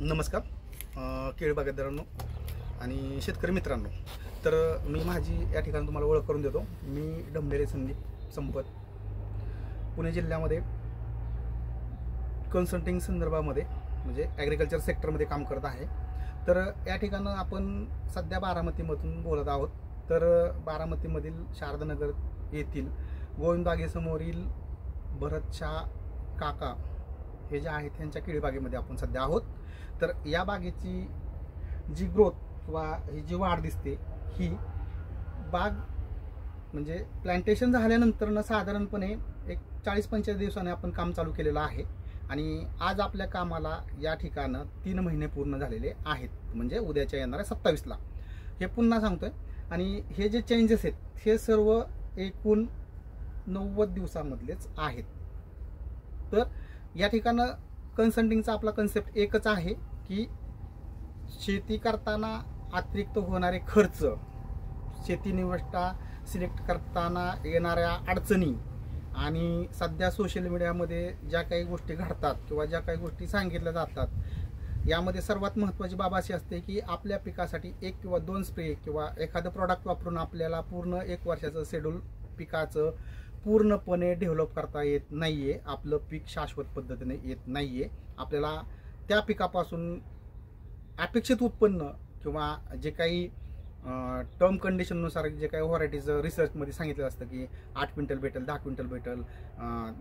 नमस्कार केळी बागायतदारांनो आणि शेतकरी मित्रांनो. तर मी माझी या ठिकाणी तुम्हाला ओळख करून देतो. मी ढमढेरे संदीप संपत, पुणे जिल्ह्यामध्ये कन्सल्टिंग संदर्भामध्ये म्हणजे ॲग्रिकल्चर सेक्टरमध्ये काम करत आहे. तर या ठिकाणं आपण सध्या बारामतीमधून बोलत आहोत. तर बारामतीमधील शारदानगर येथील गोविंद बागेसमोरील भरतशाह काका हे जे आहेत त्यांच्या केळी बागेमध्ये आपण सध्या आहोत. तर या बागेची जी ग्रोथ किंवा ही जी वाढ दिसते, ही बाग म्हणजे प्लांटेशन झाल्यानंतर साधारणपणे एक 40-45 दिवसांनी आपण काम चालू केलेलं आहे. आणि आज आपल्या कामाला या ठिकाणं 3 महिने पूर्ण झालेले आहेत, म्हणजे उद्याच्या येणाऱ्या 27ला हे पुन्हा सांगतोय. आणि हे जे चेंजेस आहेत हे सर्व एकूण 90 दिवसांमधलेच आहेत. तर या ठिकाणं कन्सल्टिंगचा आपला कन्सेप्ट एकच आहे की शेती करताना अतिरिक्त होणारे खर्च, शेती निविष्ठा सिलेक्ट करताना येणाऱ्या अडचणी आणि सध्या सोशल मीडियामध्ये ज्या काही गोष्टी घडतात किंवा ज्या काही गोष्टी सांगितल्या जातात, यामध्ये सर्वात महत्त्वाची बाब अशी असते की आपल्या पिकासाठी 1 किंवा 2 स्प्रे किंवा एखादं प्रॉडक्ट वापरून आपल्याला पूर्ण 1 वर्षाचं शेड्यूल पिकाचं पूर्णपणे डेव्हलप करता येत नाहीये. आपलं पीक शाश्वत पद्धतीने येत नाहीये. आपल्याला त्या पिकापासून अपेक्षित उत्पन्न किंवा जे काही टर्म कंडिशननुसार जे काही व्हरायटीज रिसर्चमध्ये सांगितलं असतं की 8 क्विंटल भेटेल, 10 क्विंटल भेटेल,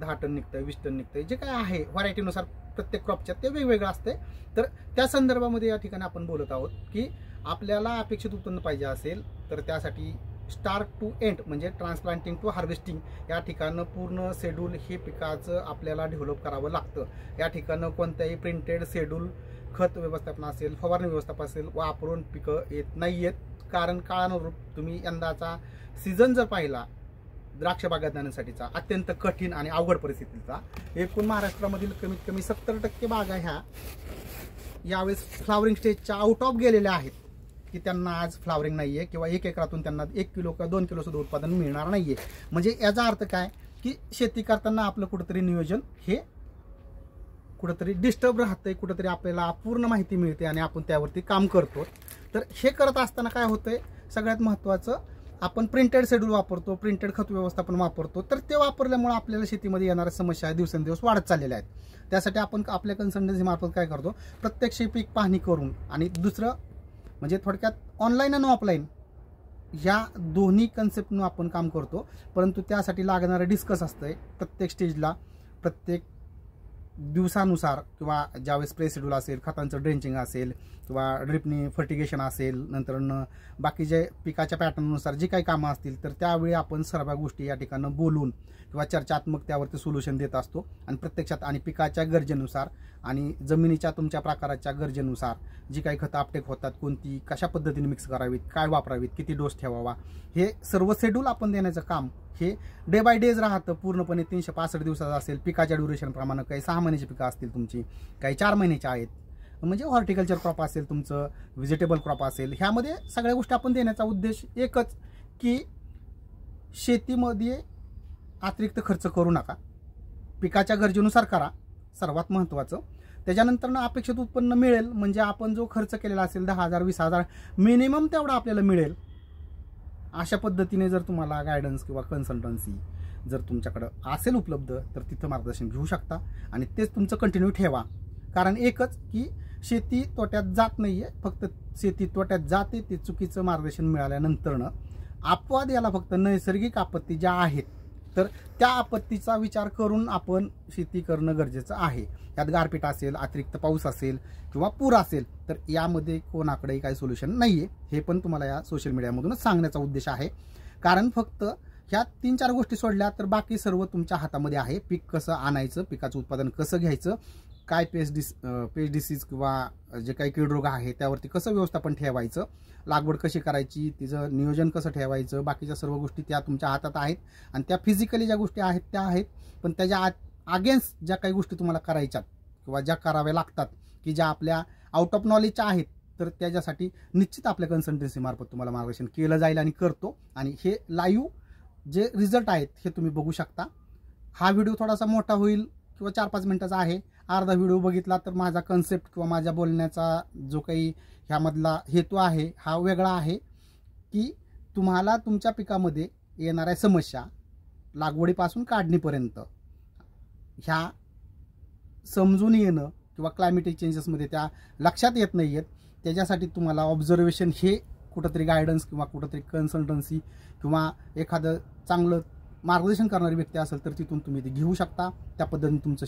10 टन निघतं, 20 टन निघतं, जे काय आहे व्हरायटीनुसार प्रत्येक क्रॉपच्या ते वेगवेगळं असते. तर त्या संदर्भामध्ये या ठिकाणी आपण बोलत आहोत की आपल्याला अपेक्षित उत्पन्न पाहिजे असेल तर त्यासाठी स्टार्ट टू एंड म्हणजे ट्रान्सप्लांटिंग टू हार्वेस्टिंग या ठिकाणं पूर्ण शेड्यूल हे पिकाचं आपल्याला डेव्हलप करावं लागतं. या ठिकाणं कोणत्याही प्रिंटेड शेड्यूल, खत व्यवस्थापन असेल, फवारणी व्यवस्थापन असेल वापरून पिकं येत नाही आहेत. कारण काळानुरूप तुम्ही यंदाचा सीझन जर पाहिला द्राक्ष बागायतदारांसाठीचा अत्यंत कठीण आणि अवघड परिस्थितीचा, एकूण महाराष्ट्रामधील कमीत कमी 70% बागा ह्या यावेळेस फ्लावरिंग स्टेजच्या आउट ऑफ गेलेल्या आहेत की त्यांना आज फ्लावरिंग नाही आहे किंवा 1 एकरातून त्यांना 1 किलो किंवा 2 किलो सुद्धा उत्पादन मिळणार नाही आहे. म्हणजे याचा अर्थ काय की शेती करताना आपलं कुठंतरी नियोजन हे कुठंतरी डिस्टर्ब राहतंय, कुठंतरी आपल्याला अपूर्ण माहिती मिळते आणि आपण त्यावरती काम करतो. तर हे करत असताना काय होतंय, सगळ्यात महत्त्वाचं आपण प्रिंटेड शेड्यूल वापरतो, प्रिंटेड खत व्यवस्थापन वापरतो. तर ते वापरल्यामुळे आपल्याला शेतीमध्ये येणाऱ्या समस्या दिवसेंदिवस वाढत चाललेल्या आहेत. त्यासाठी आपण आपल्या कन्सल्टन्सी मार्फत काय करतो, प्रत्यक्ष पीक पाहणी करून आणि दुसरं म्हणजे थोडक्यात ऑनलाईन आणि ऑफलाईन या दोन्ही कन्सेप्टनं आपण काम करतो. परंतु त्यासाठी लागणारं डिस्कस असतंय प्रत्येक स्टेजला, प्रत्येक दिवसानुसार किंवा ज्यावेळेस स्प्रे शेड्यूल असेल, खतांचं ड्रेंचिंग असेल किंवा ड्रिपनी फर्टिगेशन असेल, नंतर बाकी जे पिकाच्या पॅटर्ननुसार जी काही कामं असतील तर त्यावेळी आपण सर्व गोष्टी या ठिकाणं बोलून किंवा चर्चात्मक त्यावरती सोल्युशन देत असतो. आणि प्रत्यक्षात आणि पिकाच्या गरजेनुसार आणि जमिनीच्या तुमच्या प्रकाराच्या गरजेनुसार जी काही खतं अपटेक होतात, कोणती कशा पद्धतीने मिक्स करावीत, काय वापरावीत, किती डोस ठेवावा, हे सर्व शेड्यूल आपण देण्याचं काम हे डे बाय डेज राहतं. पूर्णपणे 365 दिवसाचं असेल, पिकाच्या ड्युरेशन प्रमाणे काही 6 महिन्याची पिकं असतील तुमची, काही 4 महिन्याची आहेत, म्हणजे हॉर्टिकल्चर क्रॉप असेल तुमचं, व्हेजिटेबल क्रॉप असेल, ह्यामध्ये सगळ्या गोष्टी आपण देण्याचा उद्देश एकच की शेतीमध्ये अतिरिक्त खर्च करू नका, पिकाच्या गरजेनुसार करा सर्वात महत्त्वाचं. त्याच्यानंतर अपेक्षित उत्पन्न मिळेल म्हणजे आपण जो खर्च केलेला असेल 10,000 20,000 मिनिमम तेवढा आपल्याला मिळेल. अशा पद्धतीने जर तुम्हाला गायडन्स किंवा कन्सल्टन्सी जर तुमच्याकडं असेल उपलब्ध तर तिथं मार्गदर्शन घेऊ शकता आणि तेच तुमचं कंटिन्यू ठेवा. कारण एकच की शेती तोट्यात जात नाहीये, फक्त शेती तोट्यात जाते ते चुकीचं मार्गदर्शन मिळाल्यानंतरनं. अपवाद याला फक्त नैसर्गिक आपत्ती ज्या आहेत तर त्या आपत्तीचा विचार करून आपण शेती करणं गरजेचं आहे. त्यात गारपीट असेल, अतिरिक्त पाऊस असेल किंवा पूर असेल तर यामध्ये कोणाकडेही काही सोल्युशन नाहीये. हे पण तुम्हाला या सोशल मीडियामधूनच सांगण्याचा उद्देश आहे. कारण फक्त ह्या 3-4 गोष्टी सोडल्या तर बाकी सर्व तुमच्या हातामध्ये आहे. पीक कसं आणायचं, पिकाचं उत्पादन कसं घ्यायचं, काय पेस्ट डिसीज किंवा जे काही कीड रोग आहे त्यावरती कसं व्यवस्थापन ठेवायचं, लागवड कशी करायची, तिचं नियोजन कसं ठेवायचं, बाकीच्या सर्व गोष्टी त्या तुमच्या हातात आहेत. आणि त्या फिजिकली ज्या गोष्टी आहेत त्या आहेत, पण त्याच्या अगेन्स्ट ज्या काही गोष्टी तुम्हाला करायच्यात किंवा ज्या कराव्या लागतात की ज्या आपल्या आउट ऑफ नॉलेजच्या आहेत तर त्याच्यासाठी निश्चित आपल्या कन्सल्टन्सी मार्फत तुम्हाला मार्गदर्शन केलं जाईल आणि करतो. आणि हे लाईव्ह जे रिझल्ट आहेत हे तुम्ही बघू शकता. हा व्हिडिओ थोडासा मोठा होईल किंवा 4-5 मिनिटाचा आहे अर्धा व्हिडिओ बघितला तर माझा कन्सेप्ट किंवा माझ्या बोलण्याचा जो काही ह्यामधला हेतू आहे हा वेगळा आहे की तुम्हाला तुमच्या पिकामध्ये येणाऱ्या समस्या लागवडीपासून काढणीपर्यंत ह्या समजून येणं किंवा क्लायमेटिक चेंजेसमध्ये त्या लक्षात येत नाही आहेत, त्याच्यासाठी तुम्हाला ऑब्झर्वेशन हे कुठंतरी गायडन्स किंवा कुठंतरी कन्सल्टन्सी किंवा एखादं चांगलं मार्गदर्शन करणारी व्यक्ती असेल तर तिथून तुम्ही ते घेऊ शकता. त्या पद्धतीने तुमचं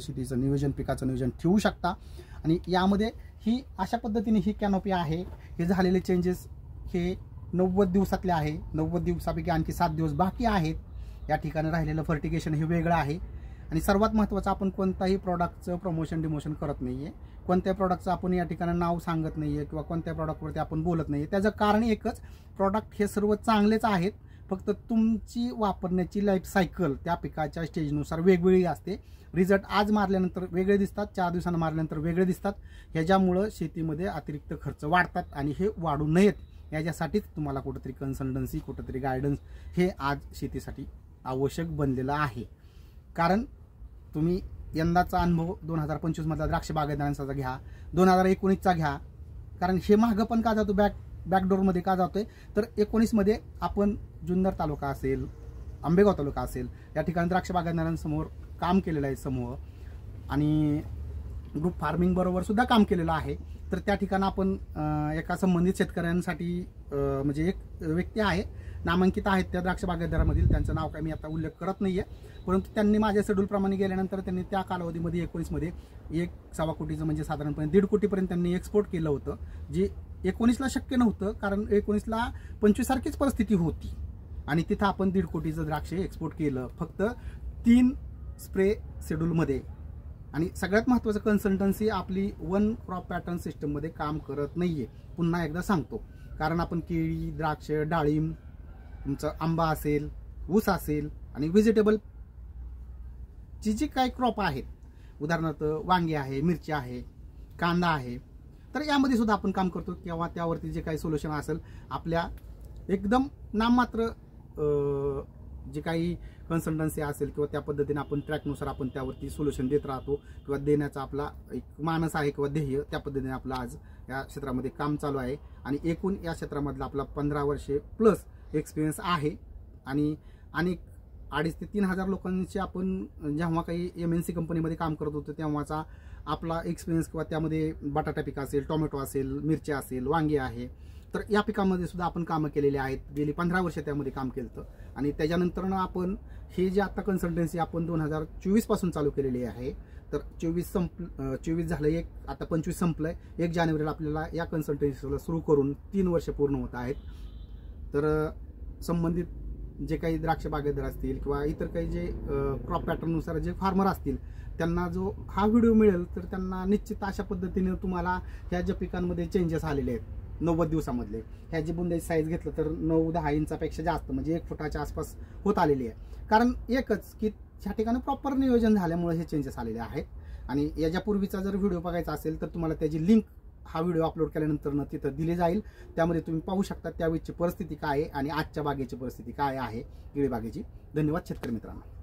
शेतीचं नियोजन, पिकाचं नियोजन ठेवू शकता. आणि यामध्ये ही अशा पद्धतीने ही कॅनोपी आहे. हे झालेले चेंजेस हे 90 दिवसातले आहे. 90 दिवसापैकी आणखी 7 दिवस बाकी आहेत. या ठिकाणी राहिलेलं फर्टिगेशन हे वेगळं आहे. आणि सर्वात महत्त्वाचं, आपण कोणताही प्रॉडक्टचं प्रमोशन डिमोशन करत नाही आहे. कोणत्याही प्रॉडक्टचं आपण या ठिकाणी नाव सांगत नाही आहे किंवा कोणत्याही प्रॉडक्टवरती आपण बोलत नाही आहे. त्याचं कारण एकच, प्रॉडक्ट हे सर्व चांगलेच आहेत, फक्त तुमची वापरण्याची लाईफ सायकल त्या पिकाच्या स्टेजनुसार वेगवेगळी असते. रिझल्ट आज मारल्यानंतर वेगळे दिसतात, 4 दिवसांना मारल्यानंतर वेगळे दिसतात. ह्याच्यामुळं शेतीमध्ये अतिरिक्त खर्च वाढतात आणि हे वाढू नयेत याच्यासाठीच तुम्हाला कुठंतरी कन्सल्टन्सी, कुठंतरी गायडन्स हे आज शेतीसाठी आवश्यक बनलेलं आहे. कारण तुम्ही यंदाचा अनुभव 2025 मधला द्राक्ष बागायतदारांचा घ्या, 2019चा घ्या. कारण हे मागं पण का जातो, बॅकडोरमध्ये का जातोय, तर 19 मध्ये आपण जुन्नर तालुका असेल, आंबेगाव तालुका असेल, या ठिकाणी द्राक्ष बागायतदारांसमोर काम केलेलं आहे समूह, आणि ग्रुप फार्मिंग बरोबर सुद्धा काम केलेलं आहे. तर त्या ठिकाणी आपण एका संबंधित शेतकऱ्यांसाठी म्हणजे एक व्यक्ती आहे, नामांकित आहेत त्या द्राक्ष बागायतदारामधील, त्यांचं नाव काय मी आता उल्लेख करत नाहीये, परंतु त्यांनी माझ्या शेड्यूलप्रमाणे गेल्यानंतर त्यांनी त्या कालावधीमध्ये 19 मध्ये 1.25 कोटीचं म्हणजे साधारणपणे 1.5 कोटीपर्यंत त्यांनी एक्सपोर्ट केलं होतं, जे 19ला शक्य नव्हतं. कारण 19ला 25 सारखीच परिस्थिती होती आणि तिथं आपण 1.5 कोटीचं द्राक्ष एक्सपोर्ट केलं फक्त 3 स्प्रे शेड्यूलमध्ये. आणि सगळ्यात महत्त्वाचं, कन्सल्टन्सी आपली 1 क्रॉप पॅटर्न सिस्टममध्ये काम करत नाहीये. पुन्हा एकदा सांगतो, कारण आपण केळी, द्राक्ष, डाळिंब, तुमचं आंबा असेल, ऊस असेल आणि व्हेजिटेबल ची जी काही क्रॉप आहेत, उदाहरणार्थ वांगी आहे, मिरची आहे, कांदा आहे, तर यामध्ये सुद्धा आपण काम करतो. किंवा त्यावरती जे काही सोल्युशन असेल आपल्या एकदम नाममात्र जे काही कन्सल्टन्सी असेल किंवा त्या पद्धतीने आपण ट्रॅकनुसार आपण त्यावरती सोल्युशन देत राहतो किंवा देण्याचा आपला एक मानस आहे किंवा ध्येय, त्या पद्धतीने आपलं आज या क्षेत्रामध्ये काम चालू आहे. आणि एकूण या क्षेत्रामधला आपला 15 वर्षे प्लस एक्सपिरियन्स आहे. आणि अनेक 2,500 ते 3,000 लोकांची आपण जेव्हा काही MNC कंपनीमध्ये काम करत होतो तेव्हाचा आपला एक्सपिरियन्स, किंवा त्यामध्ये बटाटा पीक असेल, टोमॅटो असेल, मिरची असेल, वांगी आहे, तर या पिकामध्ये सुद्धा आपण कामं केलेली आहेत. गेली 15 वर्ष त्यामध्ये काम केलं. आणि त्याच्यानंतर आपण हे जे आता कन्सल्टन्सी आपण 2024 पासून चालू केलेली आहे, तर 24 झालं, आता 25 संपलंय, 1 जानेवारीला आपल्याला या कन्सल्टन्सीला सुरू करून 3 वर्ष पूर्ण होत आहेत. तर संबंधित जे काही द्राक्ष बागायतदार असतील किंवा इतर काही जे क्रॉप पॅटर्ननुसार जे फार्मर असतील त्यांना जो हा व्हिडिओ मिळेल तर त्यांना निश्चित अशा पद्धतीने तुम्हाला ह्या ज्या पिकांमध्ये चेंजेस आलेले आहेत 90 दिवसामधले, ह्या जी बुंद्याची साईज घेतलं तर 9-10 इंचापेक्षा जास्त म्हणजे 1 फुटाच्या आसपास होत आलेली आहे. कारण एकच की ह्या ठिकाणी प्रॉपर नियोजन झाल्यामुळे हे चेंजेस आलेले आहेत. आणि याच्यापूर्वीचा जर व्हिडिओ बघायचा असेल तर तुम्हाला त्याची लिंक हा व्हिडिओ अपलोड केल्यानंतर तिथं दिली जाईल. त्यामध्ये तुम्ही पाहू शकता त्यावेळीची परिस्थिती काय आहे आणि आजच्या बागेची परिस्थिती काय आहे केळी बागेची. धन्यवाद शेतकरी मित्रांनो.